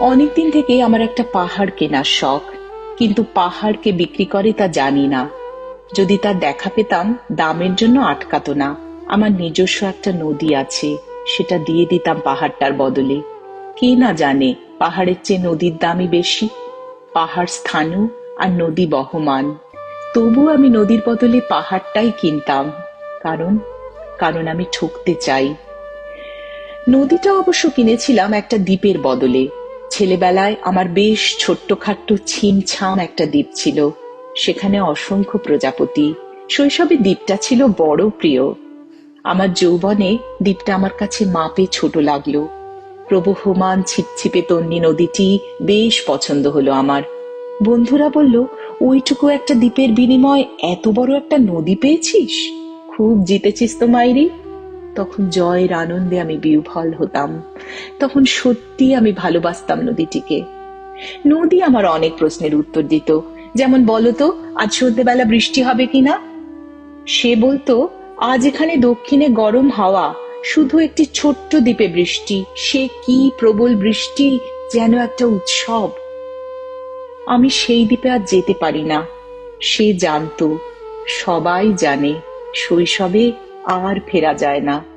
অনেকদিন থেকে আমার একটা পাহাড় কেনার শখ, কিন্তু পাহাড়কে বিক্রি করে তা জানি না। যদি তার দেখা পেতাম, দামের জন্য আটকাতো না। আমার নিজস্ব একটা নদী আছে, সেটা দিয়ে দিতাম পাহাড়টার বদলে। কে না জানে পাহাড়ের চেয়ে নদীর দামই বেশি। পাহাড় স্থানীয় আর নদী বহমান। তবু আমি নদীর বদলে পাহাড়টাই কিনতাম। কারণ কারণ আমি ঠকতে চাই। নদীটা অবশ্য কিনেছিলাম একটা দ্বীপের বদলে। ছেলেবেলায় আমার বেশ ছোট্টখাট্ট ছিমছাম একটা দ্বীপ ছিল, সেখানে অসংখ্য প্রজাপতি। শৈশবে দ্বীপটা ছিল বড় প্রিয়। আমার যৌবনে দ্বীপটা আমার কাছে মাপে ছোট লাগলো। প্রবহমান ছিপছিপে তন্বী নদীটি বেশ পছন্দ হলো আমার। বন্ধুরা বলল, ওইটুকু একটা দ্বীপের বিনিময়ে এত বড় একটা নদী পেয়েছিস, খুব জিতেছিস তো মাইরি। তখন জয়ের আনন্দে আমি বিহ্বল হতাম। তখন সত্যি আমি ভালোবাসতাম নদীটিকে। নদী আমার অনেক প্রশ্নের উত্তর দিত। যেমন, বলতো আজ সন্ধ্যেবেলা বৃষ্টি হবে কিনা। সে বলতো, আজ এখানে দক্ষিণে গরম হাওয়া, শুধু একটি ছোট্ট দ্বীপে বৃষ্টি, সে কি প্রবল বৃষ্টি, যেন একটা উৎসব। আমি সেই দ্বীপে আর যেতে পারি না। সে জানতো, সবাই জানে, শৈশবে আর ফেরা যায় না।